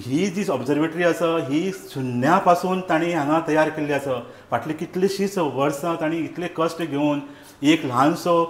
ही जी observatory आसा ही शुन्या पासून तांणी हांगा तयार केल्ली आसा. फाटली कितलीशींच वर्सां तांणी इतले कश्ट घेवन एक ल्हानसो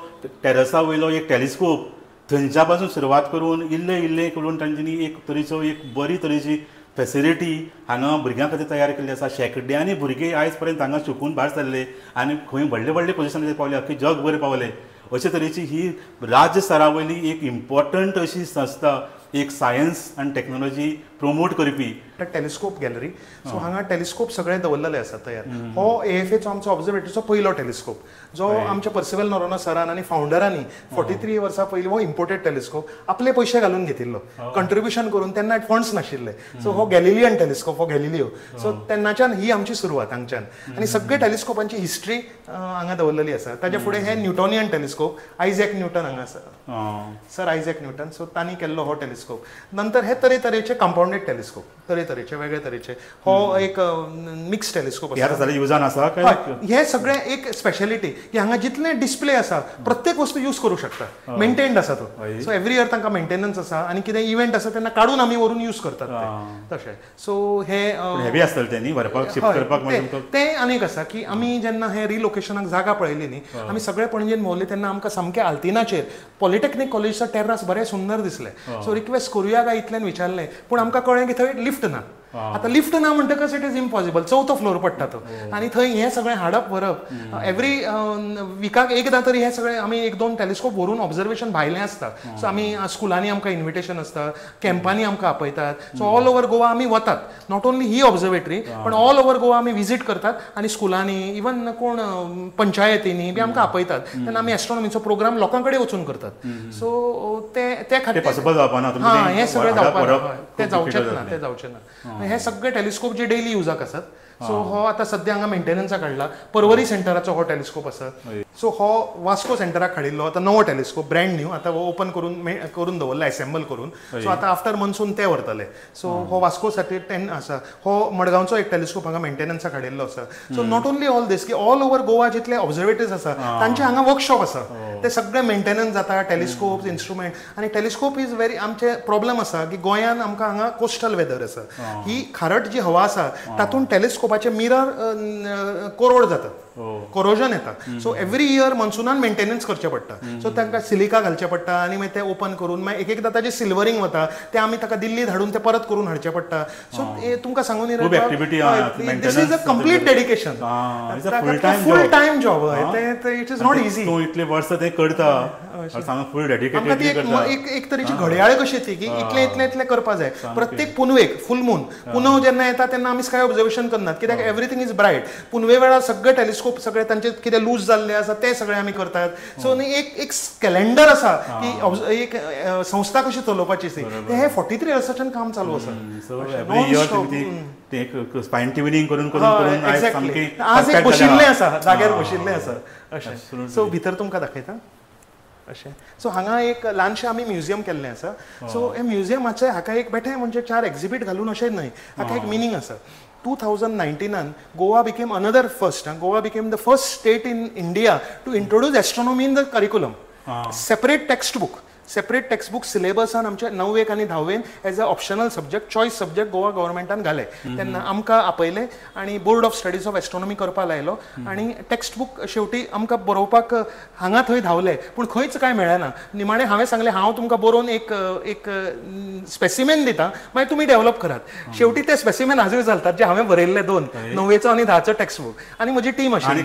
टॅरसा वयलो एक टॅलिस्कोप थंयच्या पासून सुरवात करून इल्लें इल्लें करून तांच्यांनी एक तरेचो एक बरी तरेची फॅसिलिटी हांगा भुरग्यां खातीर तयार केल्ली आसा. शेंकड्यांनी भुरगे आयज पर्यंत हांगा शिकून भायर सरले आनी खंय व्हडले व्हडले पोजिशनाचेर पावले, अख्खे जगभर पावले. अशे तरेची ही राज्य स्तरा वयली एक इम्पॉर्टंट अशी संस्था एक सायन्स आनी टॅक्नॉलॉजी प्रमोट करपी. Telescope gallery. सो हांगा टेलिस्कोप सगळे दवरलेले आसा तयार. हो AFAचो आमचो ऑब्झर्वेटरीचो पयलो टेलिस्कोप जो आमच्या पर्सिवल नोरोना सरान आनी फावंडरांनी 43 वर्सां पयलीं हो इम्पोर्टेड टेलिस्कोप आपले पयशे घालून घेतिल्लो, कंट्रिब्युशन करून. तेन्ना फंड्स नाशिल्ले. सो हो गॅलिलियन टेलिस्कोप, हो गॅलिलियो. सो तेन्नाच्यान ही आमची सुरवात हांगच्यान. आनी सगळे टेलिस्कोपांची हिस्ट्री हांगा दवरलेली आसा. ताजे फुडें हे न्यूटोनियन टेलिस्कोप, आयझॅक न्यूटन हांगा आसा, सर आयझॅक न्यूटन. सो तांणी केल्लो हो टेलिस्कोप. नंतर हे तरेतरेचे कंपाउंडेड टेलिस्कोप, तरेतरेचे वेगळे तरेचे. हो एक मिक्स टेलिस्कोप आसा. युजान आसा. हे सगळे एक स्पेशालिटी की हांगा जितले डिस्प्ले आसा प्रत्येक वस्तू यूज करूं शकता. मेंटेन्ड आसा तो. सो एवरी इयर तांकां मेंटेनन्स आसा आनी कितें इव्हेंट आसा तेन्ना काडून आमी व्हरून यूज करतात तशें. सो हे हेवी आसतलें तें न्ही व्हरपाक शिफ्ट करपाक. तें आनीक आसा की आमी जेन्ना हे रिलोकेशनाक जागा पळयली न्ही, आमी सगळे पणजेन भोंवले तेन्ना आमकां सामकें आल्तिनाचेर पॉलिटेक्नीक कॉलेजचो टेर्रास बरें सुंदर दिसलें. सो रिक्वेस्ट करुया काय इतल्यान विचारलें, पूण आमकां कळ्ळें की थंय लिफ्ट ना. आतां लिफ्ट ना म्हणटकच इट इज इम्पॉसिबल. 4थो फ्लोर पडटा तो आनी थंय हें सगळें हाडप व्हरप. एवरी विकाक एकदां तरी हे सगळें आमी 1-2 टेलिस्कोप व्हरून ऑब्झर्वेशन भायलें आसता. सो आमी स्कुलांनी आमकां इन्विटेशन आसता, कॅम्पांनी आमकां आपयतात. सो ऑल ओवर गोवा आमी वतात. नॉट ओन्ली ही ऑब्झर्वेटरी पण ऑल ओवर गोवा आमी विजीट करतात आनी स्कुलांनी इवन कोण पंचायतींनी बी आमकां आपयतात. तेन्ना आमी एस्ट्रोनॉमीचो प्रोग्राम लोकां कडेन वचून करतात. सो ते खातीर पॉसिबल जावपाना. हां, हें सगळें जावपाना. तें जावचें ना. हे सगळे टेलिस्कोप जे डेली युजाक आसात. सो हो आतां सद्या हांगा मेंटेनन्साक हाडला. पर्वरी सेंटराचो हो टेलिस्कोप आसा. सो हो वास्को सेंटराक हाडिल्लो आतां नवो टेलिस्कोप, ब्रँड न्यू. आतां ओपन करून दवरला, एसेंबल करून. सो आतां आफ्टर मनसून ते व्हरतले. सो हो वास्को साठी 10 आसा. हो मडगांवचो एक टेलिस्कोप हांगा मेंटेनन्साक हाडिल्लो आसा. So not only all these की ऑल ओवर गोवा जितले ऑब्झर्वेटरीज आसा तांचे हांगा वर्कशॉप आसा. ते सगळे मेंटेनन्स जाता, टेलिस्कोप, इन्स्ट्रुमेंट. आनी टेलिस्कोप इज व्हेरी आमचे प्रॉब्लम आसा की गोंयान आमकां हांगा कोस्टल वेदर आसा. ही खारट जी हवा आसा तातूंत टेलिस्कोपाचे मिरर कोरोड जातात, कोरोजन येता. सो एवरी इयर मनसुनान मेंटेनन्स करचें पडटा. सो तांकां सिलिका घालचें पडटा आनी मागीर तें ओपन करून मागीर एकदां ताजें सिल्वरींग वता, तें आमी ताका दिल्ली धाडून तें परत करून हाडचें पडटा. सो तुमकां सांगून this is a complete dedication, full time job. It is not easy. इतले वर्स तें करता, फूल डेडिकेटेड. एक तरेची घडयाळ कशी ती की इतलें करपा जाय. प्रत्येक पुनवेक, फूल मून पुनव जेन्ना येता तेन्ना आमी स्काय ऑब्झर्वेशन करनात, कित्याक एवरीथींग इज ब्रायट. पुनवे वेळार सगळे टेलिस्कोप सगळे तांचे कितें लूज जाल्ले आसा ते सगळे आमी करतात. सो एक कॅलेंडर आसा की एक संस्था कशी चलोवपाची हे 43 वर्सांच्यान काम चालू आसा. फायन ट्युनिंग करून आज एक बशिल्लें आसा, जाग्यार बशिल्लें आसा अशें. सो भितर तुमकां दाखयता अशें. सो हांगा एक ल्हानशें आमी म्युजियम केल्लें आसा. सो हे म्युजियमाचे हाका एक बेठें म्हणजे 4 एक्झिबीट घालून अशें न्हय, हाका एक मिनींग आसा. 2019 Goa became Goa became the first state in India to introduce astronomy in the curriculum. Separate textbook सिलेबसान आमच्या 9वेक आनी 10वेन as a optional subject, choice subject Goa गव्हर्मेंटान घाले. तेन्ना आमकां आपयले आनी board of studies of astronomy करपा लायलो आनी टेक्स्ट बूक शेवटी आमकां बरोवपाक हांगा थंय धांवले पूण खंयच कांय मेळना. निमाणें हांवें सांगलें हांव तुमकां बरोवन एक स्पेसिमेन दिता, मागीर तुमी डेव्हलप करात. शेवटी ते स्पेसिमेन हाजीर जातात जे हांवें बरयल्ले 2 9वेचो आनी 10चो टेक्स्ट बूक. आनी म्हजी टीम आशिल्ली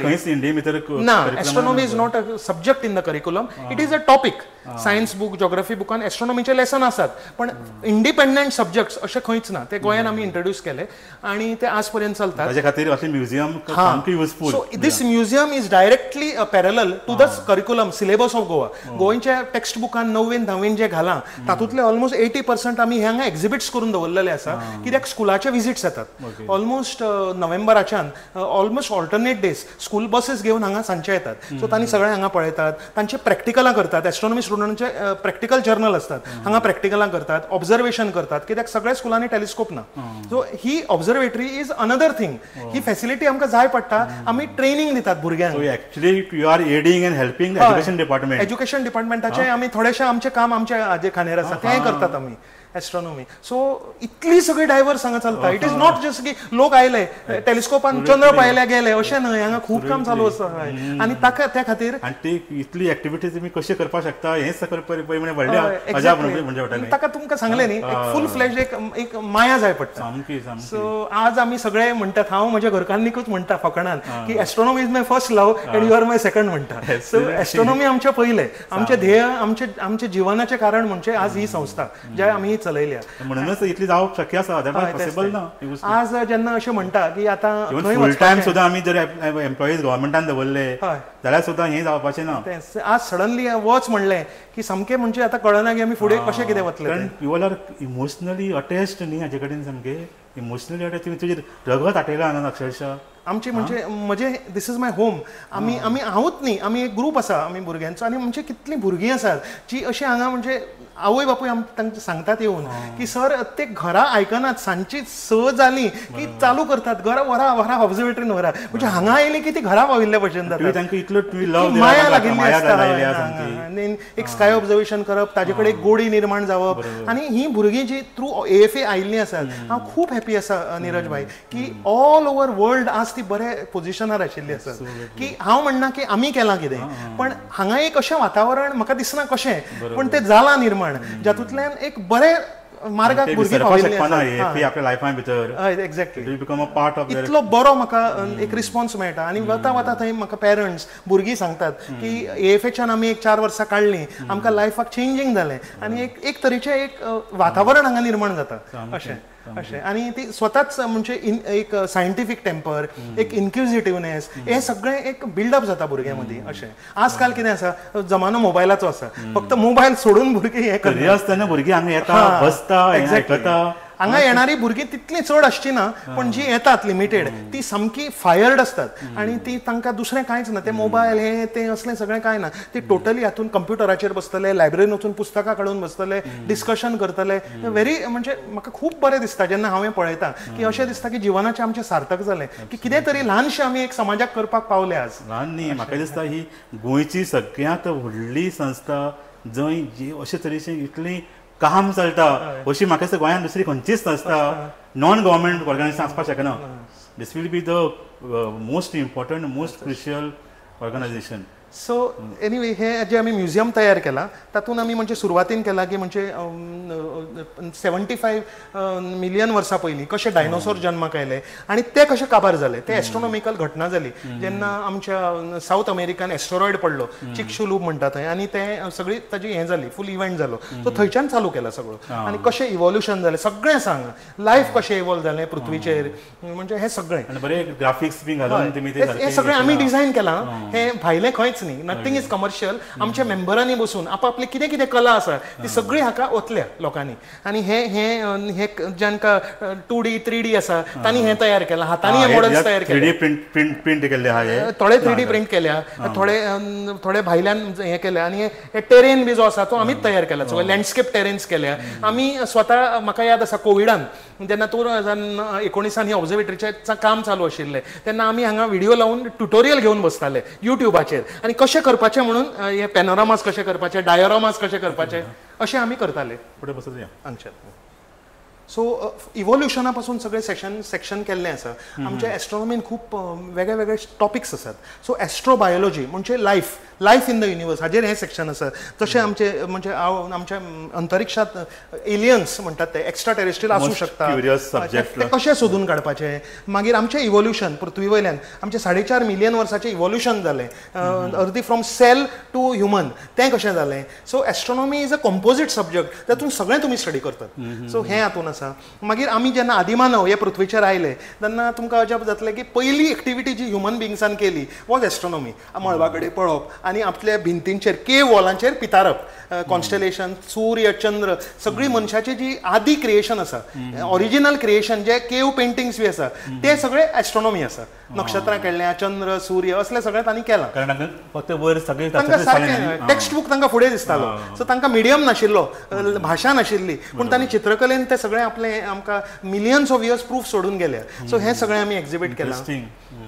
ना, astronomy is not a subject in the curriculum, it is a topic. Science book, geography बुकान एस्ट्रोनॉमीचे लेसन आसात पण इंडिपेंडंट सब्जेक्ट्स अशें खंयच ना. ते गोंयान आमी इंट्रोड्यूस केले आनी ते आज पर्यंत चलतात. ताजे खातीर अशें म्युजियम सामकें useful. So this museum is directly parallel to the curriculum syllabus of Goa. गोंयच्या टेक्स्ट बुकान 9वेन 10वेन जे घालां तातूंतले ऑलमोस्ट 80% आमी हांगा एक्झिबिट्स करून दवरलेले आसा, कित्याक स्कुलाचे विजिट्स येतात. ऑलमोस्ट नोव्हेंबराच्यान almost alternate days school buses घेवन हांगा सांजचे येतात. सो तांणी सगळे हांगा पळयतात, तांचे प्रॅक्टिकलां करतात. एस्ट्रोनॉमी स्टुडंटांचे प्रॅक्टिकल जर्नल असतात, हांगा प्रॅक्टिकलां करतात, ऑब्झर्वेशन करतात, कित्याक सगळ्या स्कुलांनी टेलिस्कोप ना. सो ही ऑब्झर्वेटरी इज अनदर थिंग. ही फॅसिलिटी आमकां जाय पडटा. आमी ट्रेनिंग दितात भुरग्यांक. Actually you are adding and helping education department. Education डिपार्टमेंटाचे आमी थोडेशें आमचें काम आमचे हाजे खांदेर आसा तें करतात आमी. एस्ट्रॉनॉमी. सो इतली सगळी डायवर्स हांगा चलता. इट इज नॉट जस्ट की लोक आयले टेलिस्कोपान चंद्र पळयल्या गेले अशें न्हय. हांगा खूब काम चालू आसा आनी त्या खातीर ती इतली एक्टिविटीज तुमी कशे करपाक शकता हेच म्हणजे व्हडल्या ताका तुमकां सांगलें न्ही फूल फ्लॅश एक माया जाय पडटा. सो आज आमी सगळे म्हणटात, हांव म्हज्या घरकान्नीकूच म्हणटा फकाणान की astronomy is my first love and you are my second म्हणटा. सो एस्ट्रॉनॉमी आमचे पयले, आमचे ध्येय, आमचे जिवनाचे कारण म्हणजे आज ही संस्था जे आमी चलयल्या. म्हणूनच इतली जावप शक्य आसा, पॉसिबल ना. आज जेन्ना अशें म्हणटा की आतां फुल टायम सुद्दां आमी जर एम्प्लॉईज गव्हर्मेंटान दवरले जाल्यार सुद्दां हें जावपाचें ना. आज सडनली वच म्हणलें की सामकें म्हणजे आतां कळना की आमी फुडें कशें कितें वतले. कारण पीपल आर इमोशनली अटॅच्ड न्ही हाजे कडेन, सामके इमोशनली अटॅच. तुजी रगत आटयला हांगा अक्षरशः. आमची म्हणजे दीस इज माय होम. आमी हांवूच न्ही, आमी एक ग्रूप आसा आमी भुरग्यांचो, आनी म्हणजे कितलीं भुरगीं आसात जी अशी हांगा म्हणजे आवय बापूय तांकां सांगतात येवन की सर ते घरा आयकनात, सांजची 6 जाली की चालू करतात व्हरा ऑब्झर्वेटरीन व्हरा. म्हणजे हांगा आयली की ती घरा पाविल्ल्या भशेन जाता. तांकां इतलो लव माया लागिल्ली आसता. एक स्काय ऑब्झर्वेशन करप, ताजे कडेन एक गोडी निर्माण जावप. आनी ही भुरगीं जी थ्रू AFA आयिल्लीं आसात, हांव खूब हॅपी आसा नीरज भाई की ऑल ओवर वर्ल्ड आज ती बरे पोझिशनार आशिल्ली आसात. की हांव म्हणना की आमी केलां कितें, पण हांगा एक अशें वातावरण म्हाका दिसना कशें, पण तें जालां निर्माण, जातूंतल्यान एक बरे मार्गाक भुरगीं पाविल्लीं आसात आपल्या लायफा भितर. Exactly. Become a part of इतलो बरो म्हाका एक रिस्पॉन्स मेळटा. आनी वता थंय म्हाका पेरंट्स भुरगीं सांगतात की AFAच्यान आमी एक 4 वर्सां काडलीं, आमकां लायफाक चेंजींग जालें, आनी एक तरेचें एक वातावरण हांगा निर्माण जाता अशें. आनी ती स्वताच म्हणजे एक सायंटिफीक टेम्पर, एक इन्क्युजिटिव्हनेस, हे सगळें एक बिल्डअप जाता भुरग्यां मदीं अशें. आजकाल कितें आसा, जमानो मोबायलाचो आसा, फक्त मोबायल सोडून भुरगीं हें करतात. आसतना भुरगीं हांगा येता, बसता, आयकता. हांगा येणारी भुरगीं तितली चड आसची ना, पण जी येतात लिमिटेड ती सामकी फायर्ड असतात. आनी ती तांकां दुसरें कांयच ना, ते मोबायल हे ते असलें सगळें कांय ना. ती टोटली हातून कंप्युटराचेर बसतले, लायब्ररीन वचून पुस्तकां काडून बसतले, डिस्कशन करतले. व्हेरी म्हणजे म्हाका खूब बरें दिसता जेन्ना हांवें पळयता की अशें दिसता की जिवनाचें आमचें सार्थक जालें, की कितें तरी ल्हानशें आमी एक समाजाक करपाक पावले आज. ल्हान न्ही, म्हाका दिसता ही गोंयची सगळ्यांत व्हडली संस्था जंय जी अशे तरेची इतली काम चलता अशी म्हाका दिसता गोंयांत दुसरी खंयचीच संस्था नॉन गव्हर्मेंट ऑर्गनायजेशन आसपाक शकना. This will be the most important, most crucial organisation. So anyway हे जे आमी म्युझियम तयार केला तातूंत आमी म्हणजे सुरवातीन केला की म्हणजे 75 मिलियन वर्सां पयलीं कशे डायनोसॉर जन्माक आयले आनी ते कशे काबार जाले. ते एस्ट्रोनॉमिकल घटना जाली जेन्ना आमच्या साऊथ अमेरिकान एस्ट्रॉयड पडलो, चिकशुलूप म्हणटा थंय, आनी ते सगळी ताजी हें जाली, फूल इव्हेंट जालो. सो थंयच्यान चालू केला सगळो. आनी कशें इवोल्युशन जालें सगळें सांग, लायफ कशें इवॉल्व जालें पृथ्वीचेर, म्हणजे हे सगळें बरे ग्राफिक्स बी घालून तुमी ते हे सगळें आमी डिझायन केलां. हे भायलें खंयच न्ही, नथिंग इज कमर्शियल. आमच्या मेंबरांनी बसून आपापली कितें कितें कला आसा ती सगळी हाका ओतल्या लोकांनी. आनी हे हे हे जांकां 2D 3D आसा तांणी हें तयार केलां, हातांनी हे मॉडल्स तयार केले, 3D प्रिंट केले आहा, थोडे 3D प्रिंट केल्या, थोडे भायल्यान हें केल्या. आनी हे टेरेन बी जो आसा तो आमीच तयार केला, सगळे लँडस्केप टेरेन्स केल्या आमी स्वता. म्हाका याद आसा कोविडान जेन्ना 2019 ही ऑब्झर्वेटरीचें काम चालू आशिल्लें तेन्ना आमी हांगा व्हिडिओ लावन ट्युटोरियल घेवन बसताले युट्यूबाचेर, आनी कशें करपाचें म्हणून हे पॅनोरामास कशें करपाचे, डायोरामास कशें करपाचे अशें आमी करताले. फुडें बसूया हांगच्यान. सो इवोल्युशना पासून सगळे सेक्शन केल्लें आसा. आमच्या एस्ट्रोनॉमीन खूब वेगळे वेगळे टॉपिक्स आसात. सो एस्ट्रोबायोलॉजी म्हणजे लायफ इन द युनिवर्स हाजेर हें सेक्शन आसा. तशें आमचे म्हणजे आमच्या अंतरिक्षांत एलियन्स म्हणटात ते एक्स्ट्रा टेरेस्ट्रियल आसूं शकता, ते कशें सोदून काडपाचें. मागीर आमचें इवोल्युशन पृथ्वी वयल्यान आमचें 4.5 मिलियन वर्साचें इवोल्युशन जालें, अर्दी फ्रॉम सेल टू ह्युमन, तें कशें जालें. So astronomy is a composite subject, तातूंत सगळें तुमी स्टडी करतात. सो हें हातून आसा. मागीर आमी जेन्ना आदिमानव हे पृथ्वीचेर आयले तेन्ना तुमकां अजाप जातलें की पयली एक्टिविटी जी ह्युमन बिंग्सान केली वॉज एस्ट्रोनॉमी. मळबा कडेन पळप आनी आपल्या भिंतींचेर केव वॉलांचेर पितारप, कॉन्स्टेलेशन, सूर्य, चंद्र, सगळी मनशाची जी आदी क्रिएशन आसा, ओरिजिनल क्रिएशन जे केव पेंटिंग्स बी आसा ते सगळे एस्ट्रोनॉमी आसा. नक्षत्रां केल्ल्या, चंद्र, सूर्य असले सगळें तांणी केलां. फक्त वर सगळे टेक्स्ट बूक तांकां फुडें दिसतालो. सो तांकां मिडियम नाशिल्लो, भाशा नाशिल्ली, पूण तांणी चित्रकलेन ते सगळें आपले आमकां मिलियन्स ऑफ इयर्स प्रूफ सोडून गेल्या. सो हें सगळें आमी एक्झिबीट केलां.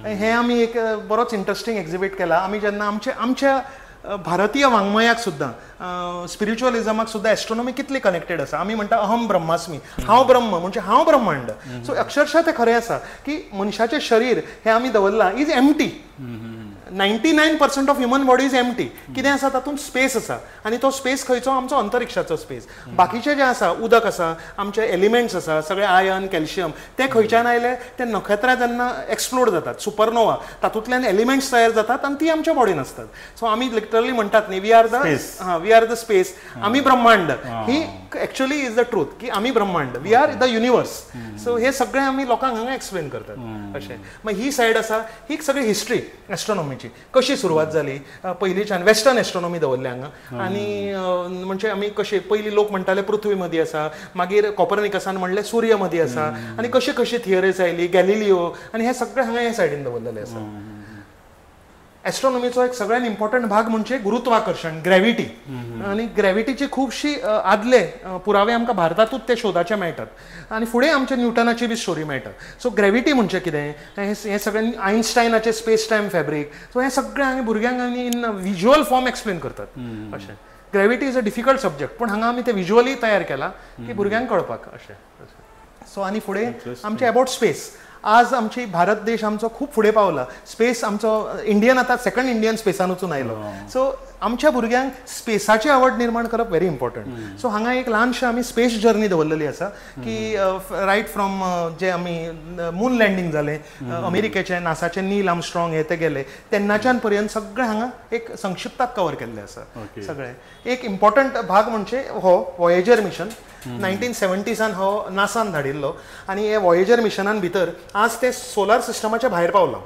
हें आमी एक बरोच इंट्रस्टींग एक्झिबीट केला. आमी जेन्ना आमच्या भारतीय वाङ्मयाक सुद्दां स्पिरिच्युअलिझमाक सुद्दां एस्ट्रोनॉमी कितली कनेक्टेड आसा. आमी म्हणटा अहम ब्रह्मास्मी, हांव ब्रह्म म्हणजे हांव ब्रह्मांड. सो अक्षरशः तें खरें आसा की मनशाचें शरीर हें आमी दवरलां is empty. 99% of human body is empty. कितें आसा तातूंत स्पेस आसा आनी तो स्पेस खंयचो आमचो अंतरिक्षाचो स्पेस. बाकीचे जे आसा उदक आसा, आमचे एलिमेंट्स आसा, सगळे आयर्न कॅल्शियम ते खंयच्यान आयले ते नखेत्रां जेन्ना एक्सप्लोड जातात, सुपरनोवा तातूंतल्यान एलिमेंट्स तयार जातात आनी ती आमच्या बॉडीन आसतात. सो आमी लिटरली म्हणटात न्ही वी आर द स्पेस, आमी ब्रह्मांड. ही एक्चुअली इज द ट्रूथ की आमी ब्रह्मांड, we are the universe. So हे सगळें आमी लोकांक हांगा एक्सप्लेन करतात अशें. मागीर ही सायड आसा ही सगळी हिस्ट्री एस्ट्रोनॉमीची कशी सुरवात जाली. पयलींच्यान वेस्टर्न एस्ट्रोनॉमी दवरले हांगा आनी म्हणजे आमी कशे पयलीं लोक म्हणटाले पृथ्वी मदीं आसा, मागीर कॉपरनिकसान म्हणलें सूर्य मदीं आसा आनी कशी कशी थियरीज आयली गॅलिलियो आनी हे सगळे हांगा हे सायडीन दवरलेले आसा. एस्ट्रोनॉमीचो एक सगळ्यात इम्पॉर्टंट भाग म्हणजे गुरुत्वाकर्षण, ग्रॅव्हिटी. आणि ग्रॅव्हिटीचे खुबशी आदले पुरावे आमकां भारतातूच ते शोधाचे मेळटात आनी फुडें आमच्या न्यूटनाची बी स्टोरी मेळटा. सो ग्रॅव्हिटी म्हणजे कितें हे सगळें आयन्स्टायनाचे स्पेस टायम फॅब्रीक. सो हे सगळें आमी भुरग्यांक आनी इन विज्युअल फॉर्म एक्सप्लेन करतात अशें. Gravity is a difficult subject पूण हांगा आमी ते विज्युअली तयार केला की भुरग्यांक कळपाक अशें. सो आनी फुडें आमचे अबाउट स्पेस. आज आमची भारत देश आमचो खूब फुडें पावला. स्पेस आमचो इंडियन आतां सेकंड इंडियन स्पेसान वचून आयलो. सो आमच्या भुरग्यांक स्पेसाची आवड निर्माण करप व्हेरी इम्पॉर्टंट. सो हांगा एक ल्हानशें आमी स्पेस जर्नी दवरलेली आसा की रायट फ्रॉम जे आमी मून लँडींग जालें अमेरिकेचे नासाचे नील आर्मस्ट्रॉंग हे ते गेले तेन्नाच्यान पर्यंत सगळें हांगा एक संक्षिप्तात कवर केल्लें आसा सगळें. एक इम्पॉर्टंट भाग म्हणजे हो वॉयेजर मिशन 1970सान हो नासान धाडिल्लो आनी हे वॉयेजर मिशनान भितर आज ते सोलार सिस्टमाच्या भायर पावला.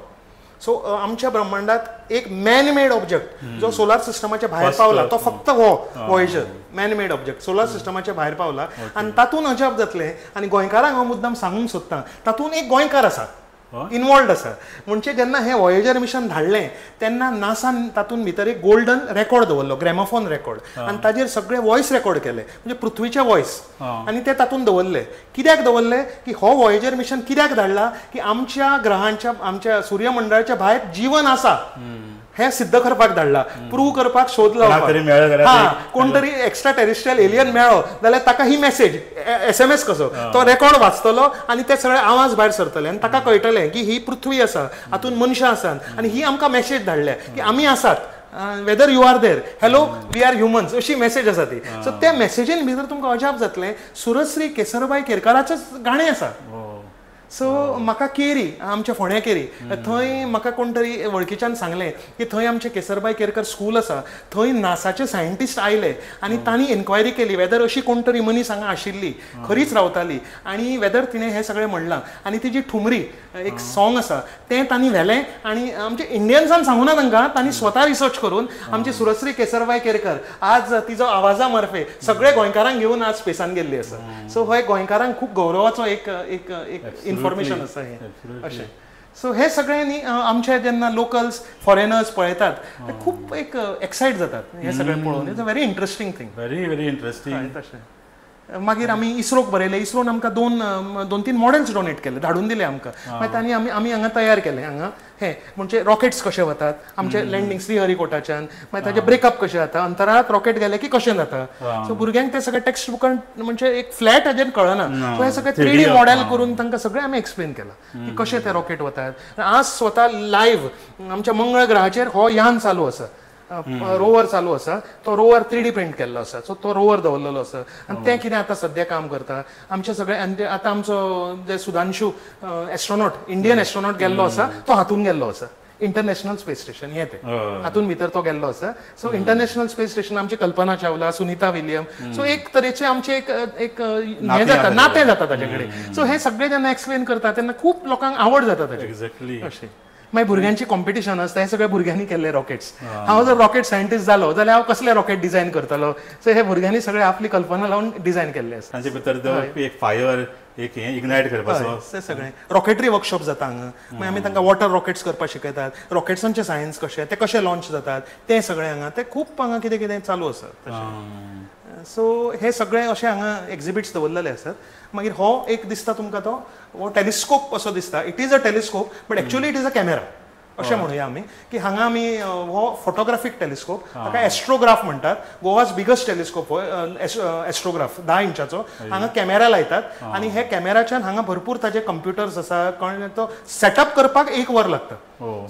सो आमच्या ब्रह्मांडात एक मॅन मेड ऑब्जेक्ट जो सोलार सिस्टमाच्या भायर पावला तो फक्त हो Voyager man made object solar सिस्टमाच्या भायर पावला. आनी तातूंत अजाप जातलें आनी गोंयकारांक हांव मुद्दाम सांगूंक सोदतां तातूंत एक गोंयकार आसा इनवॉल्ड आसा. म्हणजे जेन्ना हे वॉयेजर मिशन धाडलें तेन्ना नासान तातूंत भितर एक गोल्डन रेकॉर्ड दवरलो, ग्रॅमोफोन रेकॉर्ड, आनी ताजेर सगळे वॉयस रेकॉर्ड केले म्हणजे पृथ्वीचे वॉयस आनी ते तातूंत दवरले. कित्याक दवरले की हो वॉयेजर मिशन कित्याक धाडला की आमच्या ग्रहांच्या आमच्या सूर्यमंडळाच्या भायर जीवन आसा हे सिद्ध करपाक धाडला, प्रूव्ह करपाक शोध लावपाक. हा कोण तरी एक्स्ट्रा टेरिस्ट्रियल एलियन मेळ्ळो जाल्यार ताका ही मेसेज SMS कसो तो रेकॉर्ड वाचतलो आनी ते सगळे आवाज भायर सरतले आनी ताका कळटलें की ही पृथ्वी आसा, हातूंत मनशां आसात आनी ही आमकां मेसेज धाडल्या की आमी आसात, whether you are there, hello we are humans अशी मेसेज आसा ती. सो त्या मेसेजीन भितर तुमकां अजाप जातलें सुरश्री केसरबाई केरकाराचें गाणें आसा. सो म्हाका केरी आमच्या फोंड्या केरी थंय म्हाका कोण तरी वळखीच्यान सांगलें की थंय आमचें केसरबाई केरकर स्कूल आसा, थंय नासाचे सायंटिस्ट आयले आनी तांणी एन्क्वायरी केली वेदर अशी कोण तरी मनीस हांगा आशिल्ली खरीच रावताली आनी वेदर तिणें हें सगळें म्हणलां. आनी तिजी ठुमरी एक सॉंग आसा तें तांणी व्हेलें आनी आमच्या इंडियन्सान सांगूना तांकां, तांणी स्वता रिसर्च करून आमची सुरश्री केसरबाई केरकर आज तिजो आवाजा मार्फे सगळे गोंयकारांक घेवन आज स्पेसान गेल्ली आसा. सो हो एक गोंयकारांक खूब गौरवाचो एक एक इन्फॉर्मेशन आसा हें अशें. सो हे सगळे न्ही आमचे जेन्ना लोकल्स फॉरेनर्स पळयतात ते खूब एक एक्सायट जातात हे सगळें पळोवन. It's a very interesting thing. Very interesting. तशें मागीर आमी इस्रोक बरयलें. इस्रोन आमकां दोन तीन मॉडेल्स डोनेट केले, धाडून दिले आमकां. मागीर तांणी आमी हांगा तयार केलें हांगा हे म्हणजे रॉकेट्स कशे वतात आमचे लँडींग श्रीहरिकोटाच्यान, मागीर ताचे ब्रेकअप कशें जाता, अंतराळात रॉकेट गेले की कशें जाता. सो भुरग्यांक ते सगळे टेक्स्ट बुकान म्हणजे एक फ्लॅट हाजेर कळना. सो हे सगळे 3D मॉडेल करून तांकां सगळें आमी एक्सप्लेन केलां की कशें ते रॉकेट वतात. आज स्वता लायव्ह आमच्या मंगळ ग्रहाचेर हो यान चालू आसा, रोवर चालू आसा, तो रोवर 3D प्रिंट केल्लो आसा. सो तो रोवर दवरलेलो आसा आनी तें कितें आतां सद्या काम करता आमचे सगळे. आनी आतां आमचो जे सुधांशू एस्ट्रोनॉट इंडियन एस्ट्रोनॉट गेल्लो आसा तो हातून गेल्लो आसा इंटरनॅशनल स्पेस स्टेशन हे ते हातून भितर तो गेल्लो आसा. सो इंटरनॅशनल स्पेस स्टेशन आमची कल्पना चावला, सुनीता विलियम. सो एक तरेचे आमचे एक हे जाता नातें जाता ताचे कडेन. सो हे सगळे जेन्ना एक्सप्लेन करता तेन्ना खूब लोकांक आवड जाता ताची अशें. मागीर भुरग्यांची कॉम्पिटिशन आसता, हे सगळे भुरग्यांनी केल्ले रॉकेट्स. हांव जर रॉकेट सायंटिस्ट जालो जाल्यार हांव कसले रॉकेट डिझायन करतलो. सो हे भुरग्यांनी सगळे आपली कल्पना लावन डिझायन केल्ले आसता. तांचे भितर एक फायर एक हे इग्नायट करपाचो ते सगळें रॉकेटरी वर्कशॉप जाता हांगा. मागीर आमी तांकां वॉटर रॉकेट्स करपाक शिकयतात, रॉकेट्सांचे सायन्स कशें ते कशे लॉन्च जातात ते सगळें हांगा. ते खूब हांगा कितें कितें चालू आसा. सो हे सगळे अशे हांगा एक्झिबिट्स दवरलेले आसात. मागीर हो एक दिसता तुमकां तो हो टेलिस्कोप असो दिसता. It is a telescope but actually it is a camera. अशें म्हणुया आमी की हांगा आमी हो फोटोग्राफीक टेलिस्कोप ताका एस्ट्रोग्राफ म्हणटात. गोवाज बिगस्ट टेलिस्कोप हो एस्ट्रोग्राफ 10 इंचाचो. हांगा कॅमेरा लायतात आनी हे कॅमेराच्यान हांगा भरपूर ताजे कंप्युटर्स आसा. कळ्ळें, तो सेटअप करपाक 1 वर लागता.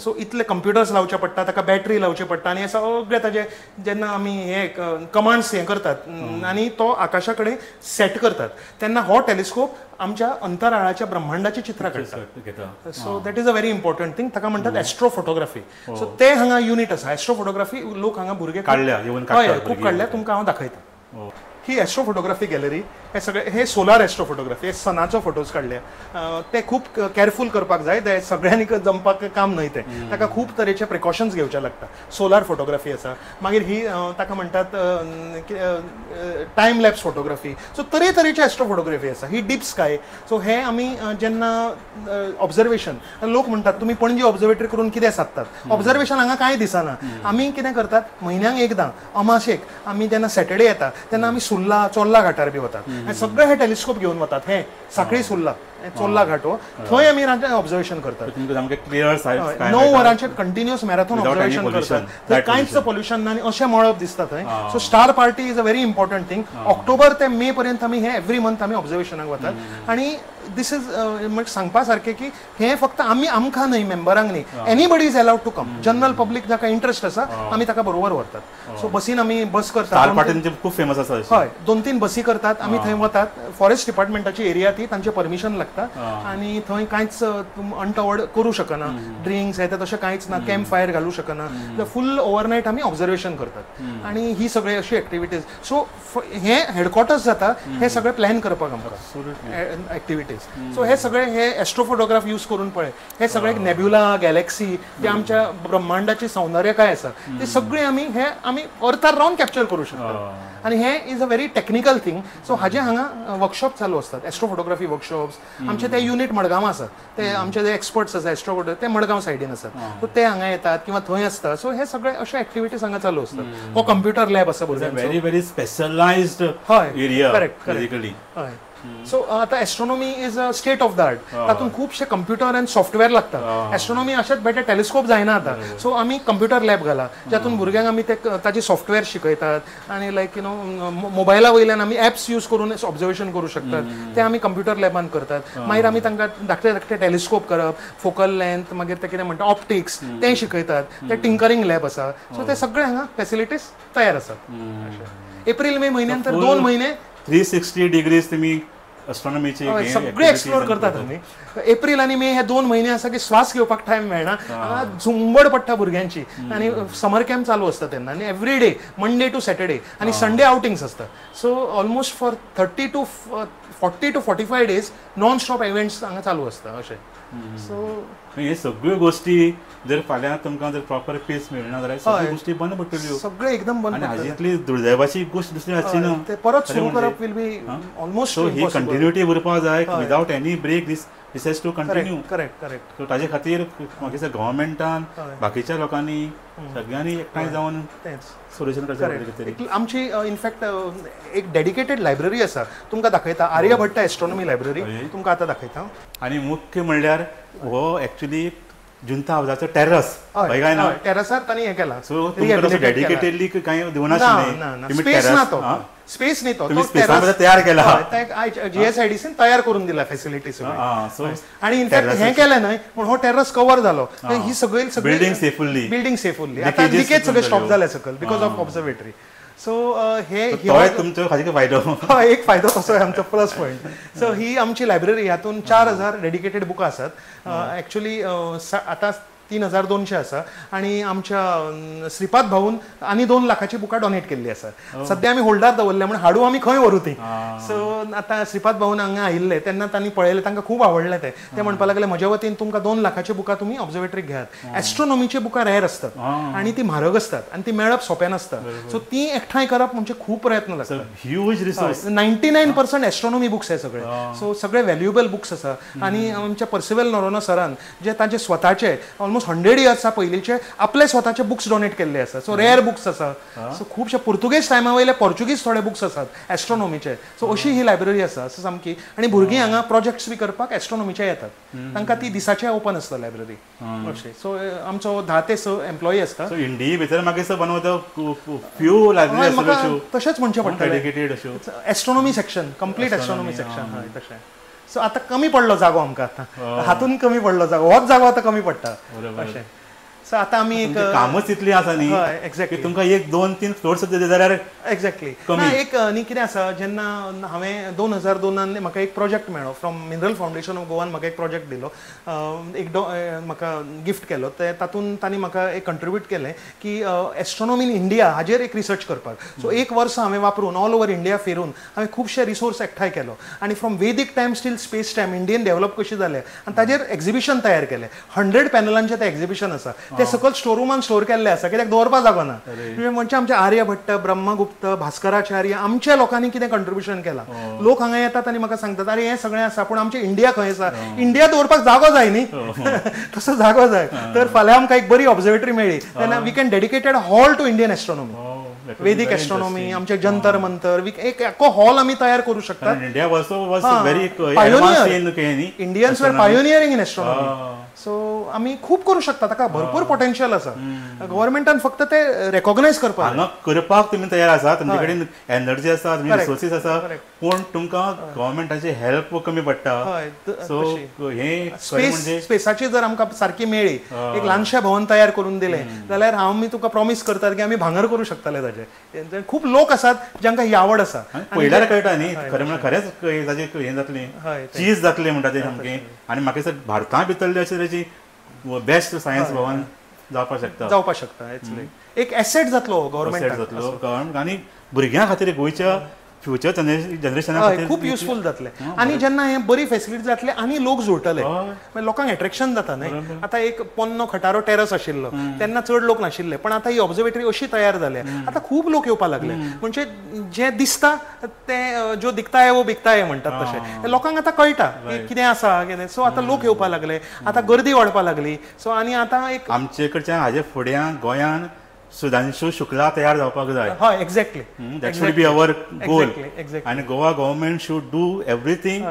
सो इतले कंप्युटर्स लावचे पडटा, ताका बॅटरी लावची पडटा आनी हे सगळे ताजे जेन्ना आमी हे कमांड्स हे करतात आनी तो आकाशा कडेन सेट करतात तेन्ना हो टेलिस्कोप आमच्या अंतराळाच्या ब्रह्मांडाची चित्रां काडटा. So that is a very important thing. ताका म्हणटात एस्ट्रो फोटोग्राफी. सो ते हांगा युनिट आसा एस्ट्रो फोटोग्राफी. लोक हांगा भुरगे काडल्या खूब काडल्या. तुमकां हांव दाखयता. ही एस्ट्रो फोटोग्राफी गॅलरी. हे सगळे हे सोलार एस्ट्रो फोटोग्राफी. हे सनाचो फोटोज काडल्या. ते खूब केअरफूल करपाक जाय. ते सगळ्यांनी जमपाक काम न्हय ते. ताका खूब तरेचे प्रिकॉशन्स घेवचे लागता. सोलार फोटोग्राफी आसा. मागीर ही ताका म्हणटात टायम लॅप्स फोटोग्राफी. सो तरेतरेची एस्ट्रो फोटोग्राफी आसा. ही डीप स्काय. सो हे आमी जेन्ना ऑब्जर्वेशन, लोक म्हणटात तुमी पणजी ऑब्झर्वेटरी करून कितें सादतात. ऑब्झर्वेशन हांगा कांय दिसना. आमी कितें करतात, म्हयन्याक एकदां अमाशेक आमी जेन्ना सॅटर्डे येता तेन्ना आमी सुर्ला चोर्ला घाटार बी वतात. सगळे हे टेलिस्कोप घेवन वतात. हे साखळी सुर्ला चोर्ला घाट हो थंय आमी ऑब्झर्वेशन करतात. 9 वरांचे कंटिन्युअस मॅरेथॉन ऑब्झर्वेशन करतात. थंय कांयच पोल्युशन ना आनी अशें मळब दिसता थंय. So star party is a very important thing. October ते मे पर्यंत आमी हे एव्हरी मंथ आमी ऑब्झर्वेशनाक वतात. आनी दीस इज म्हणजे सांगपा सारकें की हे फक्त आमी आमकां न्हय, मेंबरांक न्हय, anybody is allowed to come. General public जाका इंट्रस्ट आसा आमी ताका बरोबर व्हरतात. सो बसीन आमी बस करतात. खूब फेमस आसा. हय, 2-3 बसी करतात. आमी थंय वतात. फॉरेस्ट डिपार्टमेंटाची एरिया ती, तांचे परमिशन लागता आनी थंय कांयच अनटवर्ड करूं शकना. ड्रिंक्स येता तशें कांयच ना. कॅम्प फायर घालूं शकना. फूल ओवरनायट आमी ऑब्झर्वेशन करतात. आनी ही सगळी अशी एक्टिविटीज. सो हे हेडक्वॉर्टर्स जाता हे सगळे प्लॅन करपाक आमकां एक्टिविटीज. सो हे सगळे हे एस्ट्रोफोटोग्राफ यूज करून पळय हे सगळे नेब्युला गॅलेक्सी जे आमच्या ब्रह्मांडाची सौंदर्य काय आसा ती सगळी आमी अर्थार रावन कॅप्चर करू शकता. आनी हे is a very technical thing. So हाजे हांगा वर्कशॉप चालू असतात. Astrophotography workshops. आमचे ते युनिट मडगांव आसा. ते आमचे जे एक्सपर्ट्स आसा एस्ट्रोफोटोग्राफी ते मडगांव सायडीन आसात. सो ते हांगा येतात किंवा थंय आसता. सो हे सगळे अशे एक्टिविटीज हांगा चालू असतात. हो कंप्युटर लॅब आसा भुरग्यांचो. Very very specialised area. Correct. हय. सो आता astronomy is a state of the art. तातूंत खुबशे कंप्युटर आनी सॉफ्टवेअर लागतात. एस्ट्रोनॉमी अशेंच बेटे टेलिस्कोप जायना आता. सो आमी कंप्युटर लॅब घाला जातून भुरग्यांक आमी ताजी सॉफ्टवेअर शिकयतात आनी लायक मोबायला वयल्यान आमी ऍप्स यूज करून ऑब्झर्वेशन करू शकतात. ते आमी कंप्युटर लॅबान करतात. मागीर आमी तांकां धाकटे धाकटे टेलिस्कोप करप, फोकल लेंथ, मागीर ते कितें म्हणटा ऑप्टिक्स ते शिकयतात. ते टिंकरिंग लॅब आसा. सो ते सगळे हांगा फॅसिलिटीज तयार आसात. एप्रील मे म्हयन्यान तर 2 म्हयने 360 डिग्रीज तुम्ही एस्ट्रोनॉमीची सगळे एक्सप्लोर करतात आमी. एप्रील आनी मे हे 2 म्हयने आसा की श्वास घेवपाक टायम मेळना. झुंबड पडटा भुरग्यांची आनी समर कॅम्प चालू असता तेन्ना आनी every day Monday to Saturday आनी संडे आउटिंग्स असता. So almost for 40 to 45 days non stop events हांगा चालू असता अशें. सो हे सगळ्यो गोष्टी जर फाल्यां तुमकां जर प्रॉपर पेस मेळना जाल्यार सगळ्यो गोष्टी बंद पडटल्यो. सगळे एकदम बंद. आनी हाजी इतली दुर्दैवाची गोष्ट दुसरी आसची ना. ते परत सुरू करप विल बी ऑलमोस्ट. सो ही कंटिन्युटी उरपाक जाय without any break. This has to continue. Correct. So ताजे खातीर म्हाका दिसता गव्हर्मेंटान बाकीच्या लोकांनी सगळ्यांनी एकठांय जावन सोल्युशन करचें. आमची इनफॅक्ट एक डेडिकेटेड लायब्ररी आसा. तुमकां दाखयता. आर्यभट्ट एस्ट्रोनॉमी लायब्ररी तुमकां आतां दाखयता. आनी मुख्य म्हणल्यार हो एक्चुअली जुंता हावजाचो टेरस काय ना. टेरसार तांणी हे केला. सो डेडिकेटेडली कांय दिवनाशिल्लें. स्पेस ना तो. स्पेस न्ही तो. तयार केला. जीएसआयडीसीन तयार करून दिला फॅसिलिटी सगळी. आणि इनफॅक्ट हे केलें न्हय पूण हो टेरस कवर जालो. ही सगळी बिल्डिंग सेफुल्ली आतां लिकेज सगळे स्टॉप जाले सकल बिकॉज ऑफ ऑब्झर्वेटरी. सो हे तुमचो खातीर फायदो. एक फायदो तसो आमचो प्लस पॉयंट. सो ही आमची लायब्ररी. हातून 4000 डेडिकेटेड बुकां आसात. एक्चुअली आतां 3200 आसा आनी आमच्या श्रीपाद भाऊन आनी 2 लाखाची बुकां डोनेट केल्ली आसा. सध्या आमी होल्डार दवरल्या म्हण हाडूं आमी खंय व्हरू ती. सो आतां श्रीपाद भाऊन हांगा आयिल्ले तेन्ना तांणी पळयलें तांकां खूब आवडलें ते म्हणपाक लागले म्हज्या वतीन तुमकां 2 लाखाची बुकां तुमी ऑब्झर्वेटरीक घेयात. एस्ट्रोनॉमीची बुकां रेअर असतात आनी ती म्हारग असतात आनी ती मेळप सोंपें नासता. सो ती एकठांय करप म्हणजे खूब प्रयत्न लागतात. Huge resource. 99% एस्ट्रोनॉमी बुक्स हे सगळे. सो सगळे व्हॅल्युएबल बुक्स आसा. आनी आमच्या पर्सिवेल नोरोना सरान जे ताचे स्वताचे ऑलमोस्ट ऑलमोस्ट 100 इयर्सा पयलींचे आपले स्वताचे बुक्स डोनेट केल्ले आसा. सो रेअर बुक्स आसा. सो खुबशे पुर्तुगेज टायमा वयले पोर्चुगीज थोडे बुक्स आसात एस्ट्रोनॉमीचे. सो अशी ही लायब्ररी आसा सामकी. आनी भुरगीं हांगा प्रोजेक्ट्स बी करपाक एस्ट्रोनॉमीचे येतात. तांकां ती दिसाचे ओपन आसता लायब्ररी अशें. सो आमचो 10 ते 6 एम्प्लॉई आसता. इंडिये भितर मागीर बनवता फ्यू लायब्ररी तशेंच म्हणचें पडटा डेडिकेटेड अश्यो astronomy section complete astronomy section. हय तशें. सो आतां कमी पडलो जागो आमकां आतां हातून कमी पडलो जागो. होच जागो आतां कमी पडटा अशें. सो आतां आमी एक कामच इतली आसा न्ही एक्झॅक्टली तुमकां 1-2-3 फ्लोर्स जाल्यार एक्झॅक्टली. एक न्ही कितें आसा जेन्ना हांवें 2002 म्हाका एक प्रोजेक्ट मेळ्ळो फ्रॉम मिनरल फावंडेशन ऑफ गोवान. म्हाका एक प्रोजेक्ट दिलो एक म्हाका गिफ्ट केलो. तातूंत तांणी म्हाका एक कंट्रिब्यूट केलें की एस्ट्रोनॉमी इन इंडिया हाजेर एक रिसर्च करपाक. सो एक वर्स हांवें वापरून ऑल ओवर इंडिया फिरून हांवें खुबशे रिसोर्स एकठांय केलो आनी from Vedic time still space time Indian develop कशी जालें आनी ताजेर एक्झिबिशन तयार केलें. 100 पॅनलांचें तें एक्झिबिशन आसा. ते सकयल स्टोरुमान स्टोर केल्ले आसा कित्याक दवरपाक जागो ना. म्हणजे आमचे आर्यभट्ट ब्रह्मगुप्त भास्कराचार्य आमच्या लोकांनी कितें कंट्रिब्युशन केलां. लोक हांगा येतात आनी म्हाका सांगतात अरे हें सगळें आसा पूण आमच्या इंडिया खंय आसा. इंडिया दवरपाक जागो जाय न्ही तसो जागो जाय. तर फाल्यां आमकां एक बरी ऑब्झर्वेटरी मेळ्ळी तेन्ना we can dedicated hall to Indian astronomy. Vedic astronomy आमचे जंतर मंतर एक एको हॉल आमी तयार करू शकतात. इंडियन्स वर पायोनियरिंग इन एस्ट्रोनॉमी. सो आमी खूब करू शकता. ताका भरपूर पोटेन्शियल आसा. गव्हर्मेंटान फक्त ते रेकॉग्नायज करपाक तुमी तयार आसा. तुमचे कडेन एनर्जी आसा रिसोर्सीस आसा पूण तुमकां गव्हर्मेंटाची हेल्प कमी पडटा. सो हे स्पेसाची जर आमकां सारकी मेळ्ळी एक ल्हानशें भवन तयार करून दिलें जाल्यार आमी तुका प्रॉमिस करतात की आमी भांगर करू शकतले ताचे. खूब लोक आसात जांकां ही आवड आसा. पयल्यार कळटा न्ही खरें म्हळ्यार खरेंच ताजें हें जातलें चीज जातलें म्हणटा तें सामकें. आनी म्हाका दिसता भारतां भितरलें अशें ताची बेस्ट सायन्स भवन जावपाक शकता. एक एसेट जातलो गव्हर्मेंट आनी भुरग्यां खातीर गोंयच्या फ्युचर जनरेशना खातीर खूब युजफूल जातले. आनी जेन्ना हें बरी फेसिलिटी जातले आनी लोक जोडटले लोकांक एट्रॅक्शन जाता न्ही. आतां एक पोन्नो खटारो टेरस आशिल्लो तेन्ना चड लोक नाशिल्ले पण आतां ही ऑब्झर्वेटरी अशी तयार जाल्या आतां खूब लोक येवपाक लागले. म्हणजे जें दिसता तें जो दिखता है वो बिकता है म्हणटात तशें लोकांक आतां कळटा कितें आसा कितें. सो आतां लोक येवपाक लागले. आतां गर्दी वाडपाक लागली. सो आनी आतां एक आमचे कडच्यान हाजे फुड्यान गोंयान सुधांशु शुक्ला तयार जावपाक जाय. हय exactly. That should be our goal. आनी Goa government should do everything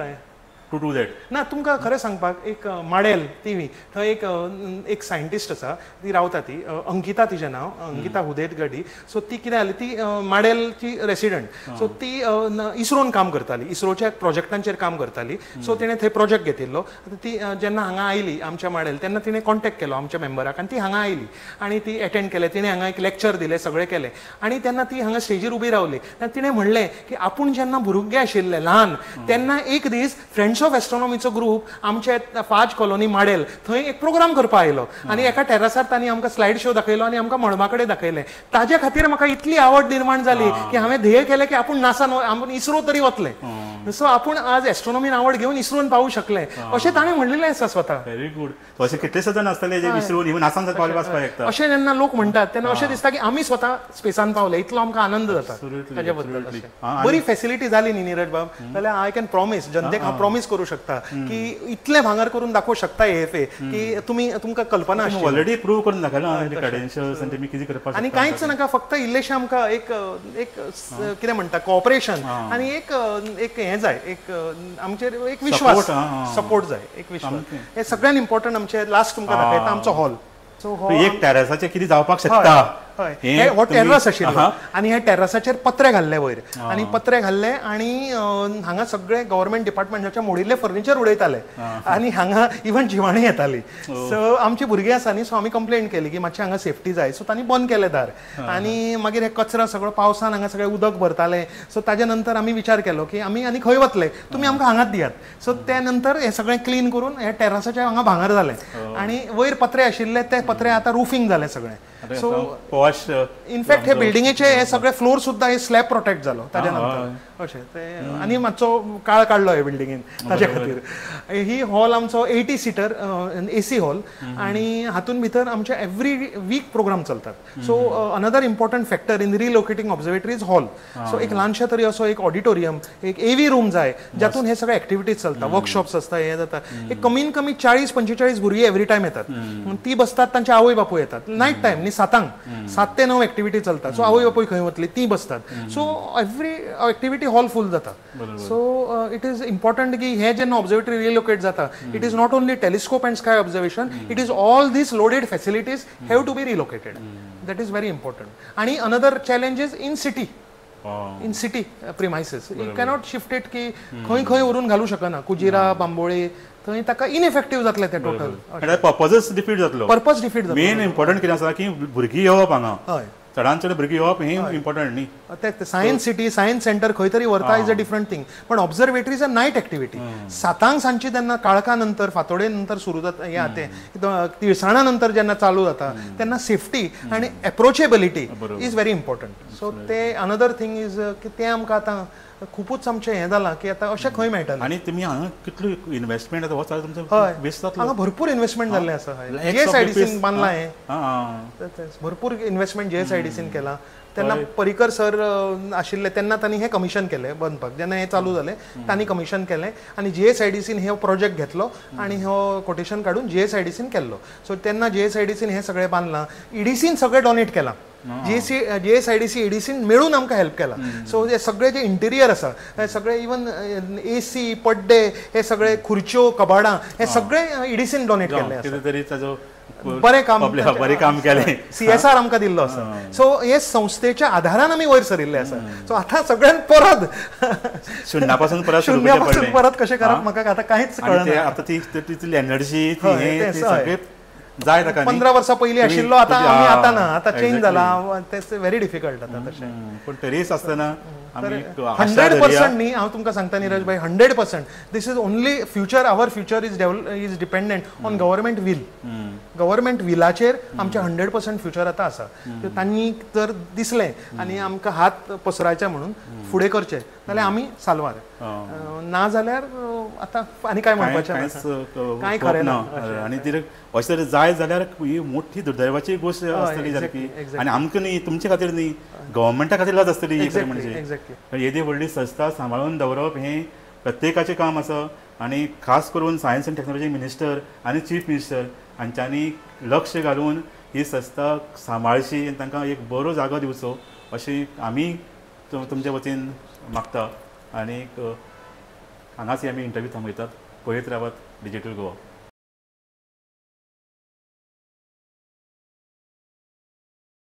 to do that. ना तुमकां खरें सांगपाक एक माडेल टीव्ही थंय एक सायंटिस्ट आसा ती रावता ती अंकिता तिचें नांव अंकिता हुदेटगडी. सो ती कितें जाली ती माडेलची रेसिडेंट. सो ती इस्रोन काम करताली इस्रोच्या प्रोजेक्टांचेर काम करताली. सो तिणें थंय प्रोजेक्ट घेतिल्लो. ती जेन्ना हांगा आयली आमच्या माडेल तेन्ना तिणें कॉन्टॅक्ट केलो आमच्या मेंबराक आनी ती हांगा आयली आनी ती एटेंड केलें. तिणें हांगा एक लेक्चर दिलें सगळें केलें आनी तेन्ना ती हांगा स्टेजीर उबी रावली. तिणें म्हणलें की आपूण जेन्ना भुरगे आशिल्ले ल्हान तेन्ना एक दीस फ्रेंड्स ऑफ एस्ट्रोनॉमीचो ग्रूप आमचे फाज कॉलनी माडेल थंय एक प्रोग्राम करपाक आयलो आनी एका टेरसार तांणी आमकां स्लायड शो दाखयलो आनी आमकां मळबा कडेन दाखयलें. ताजे खातीर म्हाका इतली आवड निर्माण जाली की हांवें ध्येय केलें की आपूण नासान आपूण इस्रो तरी वतलें. सो आपूण आज एस्ट्रोनॉमीन आवड घेवन इस्रोन पावूं शकलें अशें ताणें म्हणलेलें आसा स्वता. Very good. अशें कितलेशे जाण आसतले जे इस्रोन इवन नासान पावले शकता. अशें जेन्ना लोक म्हणटात तेन्ना अशें दिसता की आमी स्वता स्पेसान पावले इतलो आमकां आनंद जाता ताजे बद्दल. बरी फेसिलिटी जाली न्ही नीरज बाब जाल्यार आय कॅन प्रॉमीस जनतेक हांव प्रॉमीस करूं शकता की इतलें भांगर करून दाखोवं शकता एएफए की तुमकां कल्पना आसची. ऑलरेडी प्रूव्ह करून दाखयलां क्रेडेन्शियल्स आनी तुमी कितें करपाक आनी कांयच नाका फक्त इल्लेशें आमकां एक कितें म्हणटा कोऑपरेशन आनी एक हें जाय एक आमचेर एक विश्वास सपोर्ट जाय एक विश्वास. हें सगळ्यान इम्पॉर्टंट आमचें लास्ट तुमकां दाखयता आमचो हॉल. सो एक टेरेसाचेर कितें जावपाक शकता. हो टेरस आशिल्लो आनी हे टेरसाचेर पत्रे घाल्ले वयर आनी पत्रे घाल्ले आनी हांगा सगळे गव्हर्मेंट डिपार्टमेंटाचे मोडिल्ले फर्निचर उडयताले आनी हांगा इवन जिवाणी येताली. सो आमची भुरगीं आसा न्ही सो आमी कंप्लेंट केली की मातशें हांगा सेफ्टी जाय. सो तांणी बंद केलें दार आनी मागीर हे कचरो सगळो पावसान हांगा सगळें उदक भरतालें. सो ताजे नंतर आमी विचार केलो की आमी आनी खंय वतले तुमी आमकां हांगाच दियात. सो त्या नंतर हें सगळें क्लीन करून हे टेरसाचें हांगा भांगर जालें आनी वयर पत्रे आशिल्ले ते पत्रे आतां रुफींग जालें सगळें. सो पॉश इनफॅक्ट हे बिल्डिंगेचे हे सगळे फ्लोर सुद्धा हे स्लॅब प्रोटेक्ट जालो ताज्या नंतर अशें ते आनी मातसो काळ काडलो हे बिल्डिंगेन ताज्या खातीर. ही हॉल आमचो 80 सीटर AC हॉल आनी हातून भितर आमचे एवरी वीक प्रोग्राम चलतात. So another important factor in relocating observatory is hall. So एक ल्हानशा तरी असो एक ऑडिटोरियम एक AV रूम जाय जातून हे सगळे एक्टिविटीज चलता, वर्कशॉप्स आसता, हे जाता. एक कमीन कमी 40-45 भुरगीं एवरी टायम येतात. ती बसतात, तांचे आवय बापूय येतात. नायट टायम न्ही 7 ते 9 एक्टिविटी चलता. सो आवय बापूय खंय वतली ती बसतात. So every activity hall full जाता. सो इट इज इम्पॉर्टंट की हे जेन्ना ऑब्झर्वेटरी रिलोकेट जाता it is not only telescope and sky observation, it is all these loaded facilities have to be relocated. That is very important. आणि another challenge is in city premises. You cannot shift it की खंय खंय व्हरून घालूं शकना. कुजिरा, बांबोळे थंय ताका इनइफेक्टीव जातले ते टोटल. पर्पजच डिफीट जातलो. पर्पज डिफीट जातलो. मेन इम्पॉर्टंट कितें आसा की भुरगीं येवप हांगा. हय चडांत चड भुरगीं येवप हें इम्पॉर्टंट न्ही. ते सायन्स सिटी सायन्स सेंटर खंय तरी व्हरता इज अ डिफरंट थिंग. पण observatory is a night activity. 7 सांजची तेन्ना काळखा नंतर फातोडे नंतर सुरू जाता हे ते तिळसाणा नंतर जेन्ना चालू जाता तेन्ना सेफ्टी आनी एप्रोचेबिलिटी इज व्हेरी इम्पॉर्टंट. सो ते अनदर थिंग इज की ते आमकां आतां खूपच आमचें हें जालां की आतां अशें खंय मेळटलें. आनी तुमी हांगा कितलो इन्वेस्टमेंट आतां हो चालू तुमचो हय वेस्ट जातलो. हांगा भरपूर इन्वेस्टमेंट जाल्लें आसा. JSIDCन बांदलां हें. भरपूर इन्वेस्टमेंट JSIDCन केलां. तेन्ना परिकर सर आशिल्ले तेन्ना तांणी हें कमिशन केलें बांदपाक. जेन्ना हें चालू जालें तांणी कमिशन केलें आनी JSIDCन हो प्रोजेक्ट घेतलो आनी हो कोटेशन काडून JSIDCन केल्लो. सो तेन्ना JSIDCन हें सगळें बांदलां. EDCन सगळें डोनेट केलां. JSIDC EDCन मेळून आमकां हेल्प केला. सो हे सगळे जे इंटिरियर आसा हे सगळे इवन AC पड्डे हे सगळे खुर्च्यो कबाडां हे सगळे EDCन डोनेट केल्ले आसा. बरें काम केलें. CSR आमकां दिल्लो आसा. सो हे संस्थेच्या आधारान आमी वयर सरिल्ले आसा. सो आतां सगळ्यान परत शुन्यापासून परत कशें करप म्हाका आतां कांयच कळना. आतां ती एनर्जी जाय ताका 15 वर्सां पयलीं आशिल्लो आतां आमी आतां ना. आतां चेंज जाला. तेच व्हेरी डिफिकल्ट आतां तशें. पूण तरीच आसतना 100% न्ही हांव तुमकां सांगता निरज भाई 100%. This is only future. Our future is dependent on government will. Government विलाचेर आमचें 100% फ्युचर आतां आसा. तांणी जर दिसलें आनी आमकां हात पसरायचे म्हणून फुडें करचे जाल्यार आमी साल्वार. ना जाल्यार आतां आनी काय म्हणपाचें कांय खरें ना. आनी अशें तरेन जाय जाल्यार ही मोठी दुर्दैवाची गोश्ट आसतली सारकी. आनी आमकां न्ही तुमचे खातीर न्ही गव्हर्मेंटा खातीर लज आसतली. म्हणजे येदी व्हडली संस्था सांबाळून दवरप हें प्रत्येकाचें काम आसा. आनी खास करून सायन्स एंड टॅक्नॉलॉजी मिनिस्टर आनी चीफ मिनिस्टर हांच्यांनी लक्ष घालून ही संस्था सांबाळची आनी तांकां एक बरो जागो दिवचो अशी आमी तुमचे वतीन मागता. आनीक हांगाच आमी इंटरव्यू थांबयतात. पळयत रावात डिजिटल गोवा.